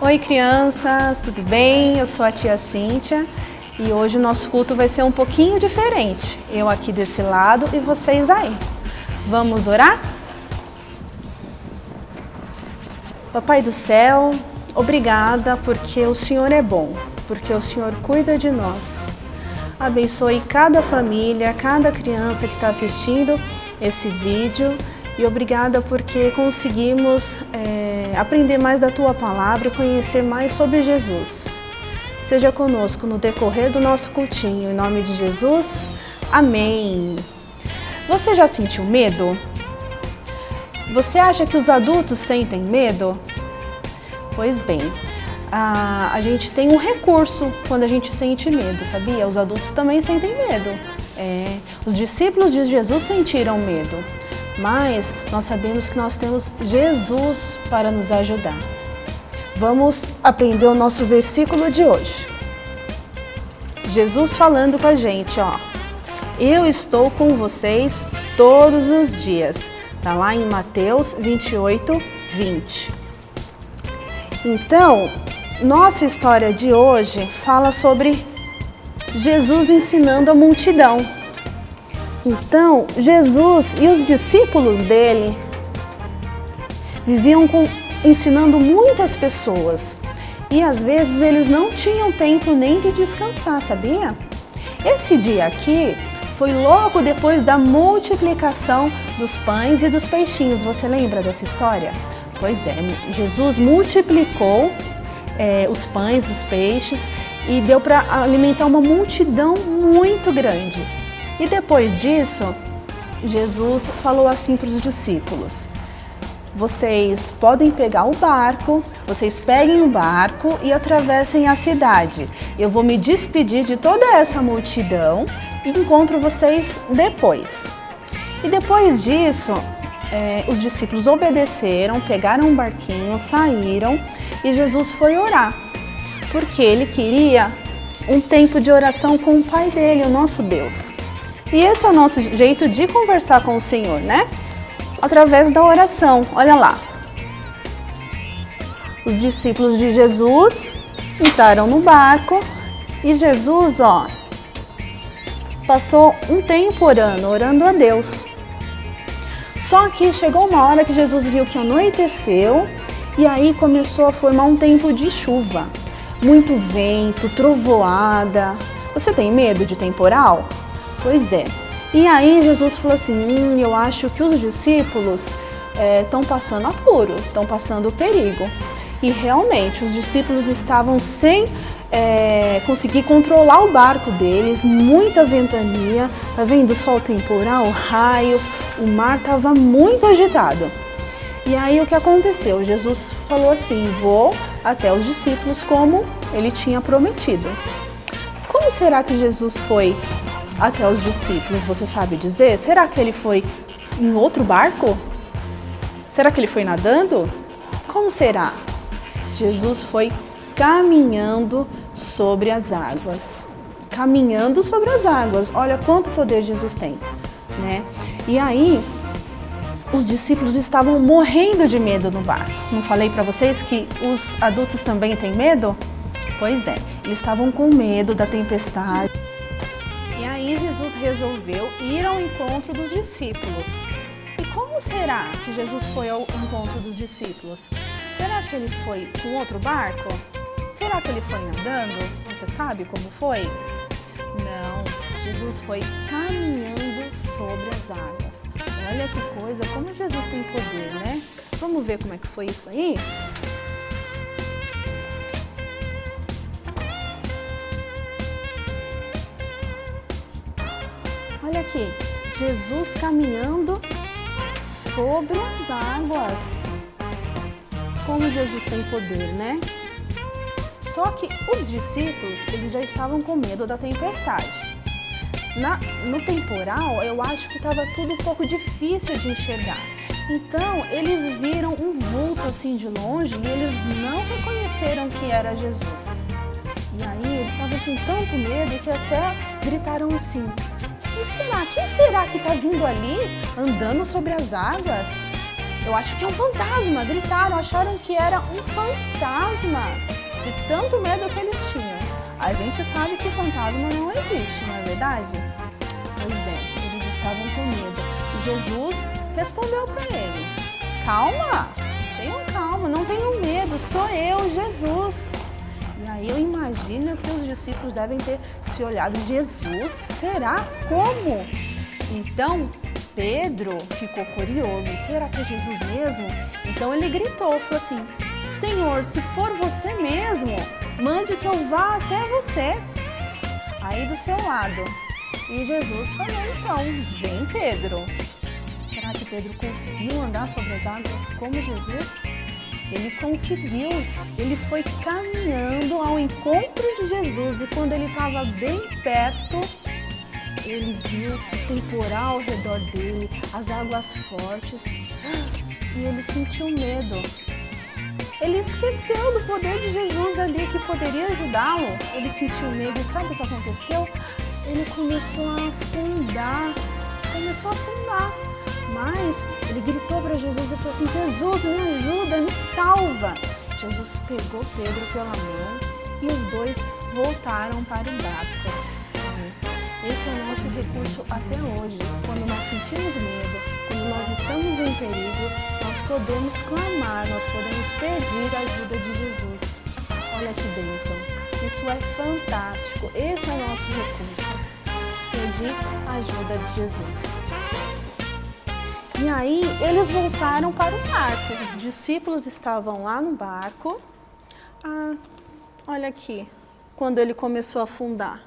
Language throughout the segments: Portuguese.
Oi, crianças, tudo bem? Eu sou a tia Cíntia e hoje o nosso culto vai ser um pouquinho diferente. Eu aqui desse lado e vocês aí. Vamos orar? Papai do céu, obrigada porque o Senhor é bom, porque o Senhor cuida de nós. Abençoe cada família, cada criança que está assistindo esse vídeo e obrigada porque conseguimos aprender mais da Tua Palavra e conhecer mais sobre Jesus. Seja conosco no decorrer do nosso cultinho, em nome de Jesus, amém. Você já sentiu medo? Você acha que os adultos sentem medo? Pois bem, a gente tem um recurso quando a gente sente medo, sabia? Os adultos também sentem medo. Os discípulos de Jesus sentiram medo, mas nós sabemos que nós temos Jesus para nos ajudar. Vamos aprender o nosso versículo de hoje. Jesus falando com a gente, ó. Eu estou com vocês todos os dias. Está lá em Mateus 28, 20. Então, nossa história de hoje fala sobre Jesus ensinando a multidão. Então, Jesus e os discípulos dele viviam ensinando muitas pessoas. E às vezes eles não tinham tempo nem de descansar, sabia? Esse dia aqui foi logo depois da multiplicação dos pães e dos peixinhos. Você lembra dessa história? Pois é, Jesus multiplicou os pães, os peixes e deu para alimentar uma multidão muito grande. E depois disso, Jesus falou assim para os discípulos: vocês podem pegar o barco, vocês peguem o barco e atravessem a cidade. Eu vou me despedir de toda essa multidão e encontro vocês depois. E depois disso, os discípulos obedeceram, pegaram um barquinho, saíram e Jesus foi orar, porque ele queria um tempo de oração com o Pai dele, o nosso Deus. E esse é o nosso jeito de conversar com o Senhor, né? Através da oração. Olha lá. Os discípulos de Jesus entraram no barco e Jesus, ó, passou um tempo orando a Deus. Só que chegou uma hora que Jesus viu que anoiteceu e aí começou a formar um tempo de chuva. Muito vento, trovoada. Você tem medo de temporal? Pois é. E aí Jesus falou assim, eu acho que os discípulos estão passando apuro, estão passando perigo. E realmente os discípulos estavam sem conseguir controlar o barco deles, muita ventania, tá vendo? Sol temporal, raios, o mar estava muito agitado. E aí o que aconteceu? Jesus falou assim, vou até os discípulos como ele tinha prometido. Como será que Jesus foi até os discípulos, você sabe dizer? Será que ele foi em outro barco? Será que ele foi nadando? Como será? Jesus foi caminhando sobre as águas. Caminhando sobre as águas. Olha quanto poder Jesus tem, né? E aí, os discípulos estavam morrendo de medo no barco. Não falei para vocês que os adultos também têm medo? Pois é, eles estavam com medo da tempestade. E aí Jesus resolveu ir ao encontro dos discípulos. E como será que Jesus foi ao encontro dos discípulos? Será que ele foi com outro barco? Será que ele foi nadando? Você sabe como foi? Não, Jesus foi caminhando sobre as águas. Olha que coisa, como Jesus tem poder, né? Vamos ver como é que foi isso aí? Olha aqui, Jesus caminhando sobre as águas. Como Jesus tem poder, né? Só que os discípulos, eles já estavam com medo da tempestade. No temporal, eu acho que estava tudo um pouco difícil de enxergar. Então, eles viram um vulto assim de longe e eles não reconheceram que era Jesus. E aí, eles estavam com tanto medo que até gritaram assim: quem será que está vindo ali, andando sobre as águas? Eu acho que é um fantasma. Gritaram, acharam que era um fantasma. De tanto medo que eles tinham. A gente sabe que fantasma não existe, não é verdade? Pois é, eles estavam com medo. E Jesus respondeu para eles: calma, tenham calma, não tenham medo, sou eu, Jesus. E aí eu imagino que os discípulos devem ter se olhado: Jesus? Será? Como? Então Pedro ficou curioso: será que é Jesus mesmo? Então ele gritou, falou assim: Senhor, se for você mesmo, mande que eu vá até você, aí do seu lado. E Jesus falou: então, vem Pedro. Será que Pedro conseguiu andar sobre as águas como Jesus? Ele conseguiu, ele foi caminhando ao encontro de Jesus e quando ele estava bem perto, ele viu o temporal ao redor dele, as águas fortes e ele sentiu medo. Ele esqueceu do poder de Jesus ali que poderia ajudá-lo. Ele sentiu medo e sabe o que aconteceu? Ele começou a afundar, Mas ele gritou para Jesus e falou assim: Jesus, me ajuda, me salva. Jesus pegou Pedro pela mão e os dois voltaram para o barco. Esse é o nosso recurso até hoje. Quando nós sentimos medo, quando nós estamos em perigo, nós podemos clamar, nós podemos pedir a ajuda de Jesus. Olha que bênção! Isso é fantástico. Esse é o nosso recurso. Pedir a ajuda de Jesus. E aí, eles voltaram para o barco. Os discípulos estavam lá no barco. Olha aqui, quando ele começou a afundar.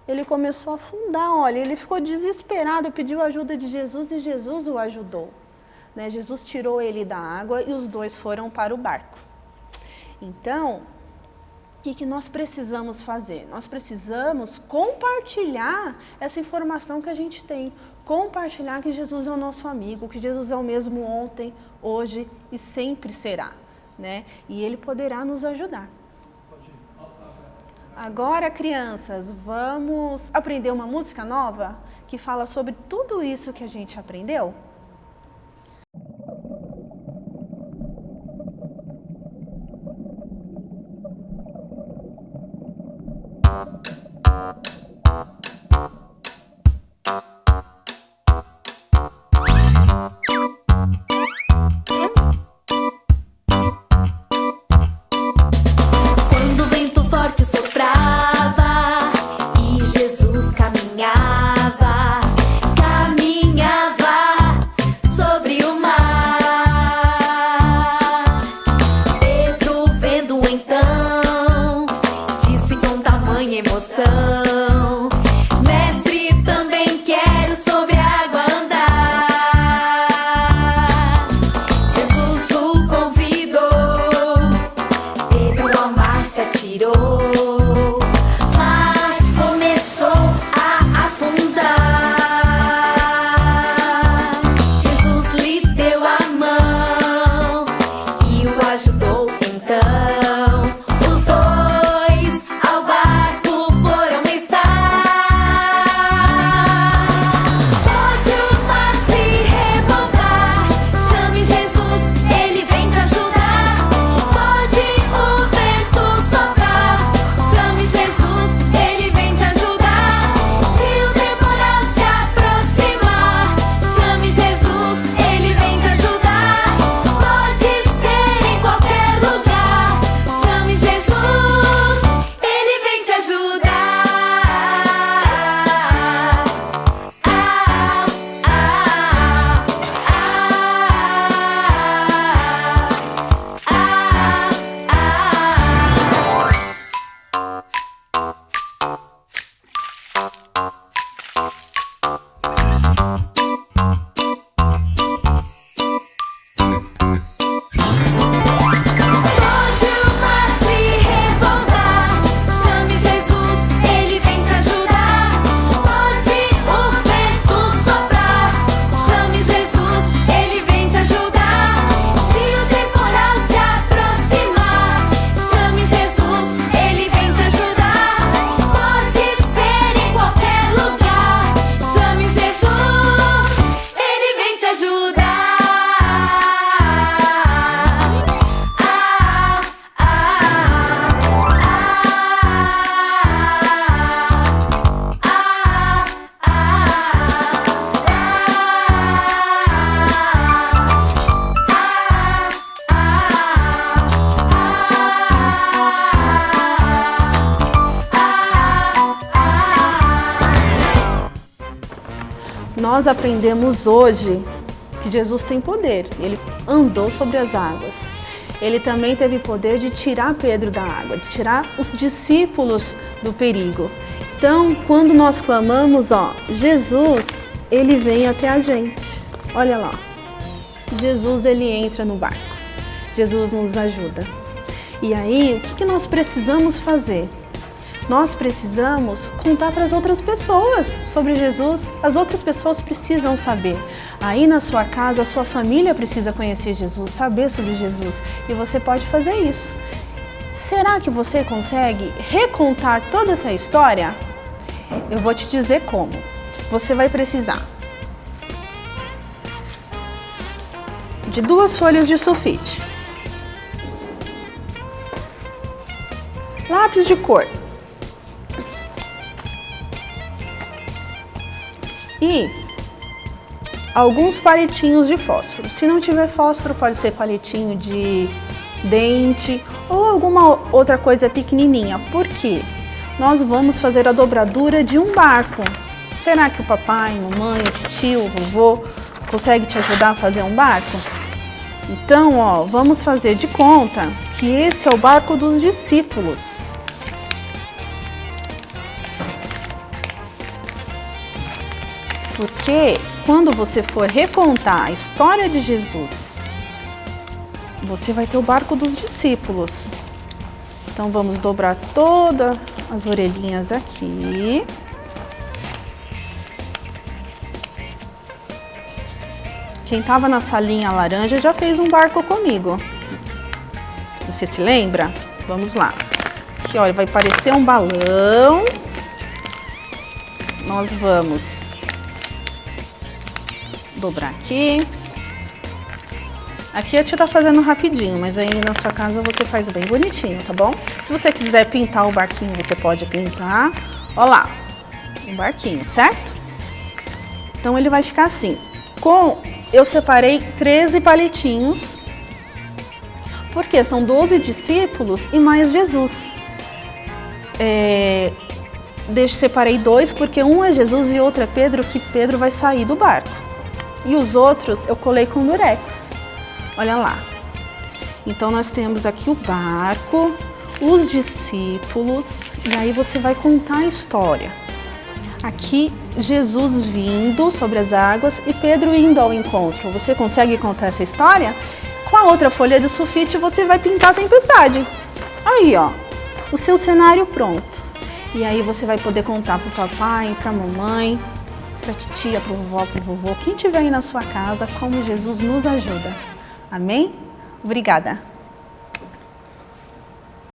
Olha, ele ficou desesperado, pediu a ajuda de Jesus e Jesus o ajudou. Né? Jesus tirou ele da água e os dois foram para o barco. Então, o que nós precisamos fazer? Nós precisamos compartilhar essa informação que a gente tem. Compartilhar que Jesus é o nosso amigo, que Jesus é o mesmo ontem, hoje e sempre será. Né? E Ele poderá nos ajudar. Agora, crianças, vamos aprender uma música nova que fala sobre tudo isso que a gente aprendeu? Qualquer nós aprendemos hoje que Jesus tem poder. Ele andou sobre as águas. Ele também teve poder de tirar Pedro da água, de tirar os discípulos do perigo. Então, quando nós clamamos, Jesus, ele vem até a gente. Olha lá. Jesus, ele entra no barco. Jesus nos ajuda. E aí, o que nós precisamos fazer? Nós precisamos contar para as outras pessoas sobre Jesus. As outras pessoas precisam saber. Aí na sua casa, a sua família precisa conhecer Jesus, saber sobre Jesus. E você pode fazer isso. Será que você consegue recontar toda essa história? Eu vou te dizer como. Você vai precisar de 2 folhas de sulfite, lápis de cor e alguns palitinhos de fósforo. Se não tiver fósforo, pode ser palitinho de dente ou alguma outra coisa pequenininha. Por quê? Nós vamos fazer a dobradura de um barco. Será que o papai, mamãe, o tio, o vovô consegue te ajudar a fazer um barco? Então, vamos fazer de conta que esse é o barco dos discípulos. Porque quando você for recontar a história de Jesus, você vai ter o barco dos discípulos. Então vamos dobrar todas as orelhinhas aqui. Quem estava na salinha laranja já fez um barco comigo. Você se lembra? Vamos lá. Aqui, olha, vai parecer um balão. Nós vamos dobrar aqui. Aqui a tia tá fazendo rapidinho, mas aí na sua casa você faz bem bonitinho, tá bom? Se você quiser pintar o barquinho, você pode pintar. Olha lá, um barquinho, certo? Então ele vai ficar assim. Eu separei 13 palitinhos, porque são 12 discípulos e mais Jesus. Separei 2, porque um é Jesus e outro é Pedro, que Pedro vai sair do barco. E os outros eu colei com durex. Olha lá. Então nós temos aqui o barco, os discípulos, e aí você vai contar a história. Aqui Jesus vindo sobre as águas e Pedro indo ao encontro. Você consegue contar essa história? Com a outra folha de sulfite você vai pintar a tempestade. Aí, o seu cenário pronto. E aí você vai poder contar para o papai, para a mamãe, para a titia, para o vovó, para o vovô, quem estiver aí na sua casa, como Jesus nos ajuda. Amém? Obrigada!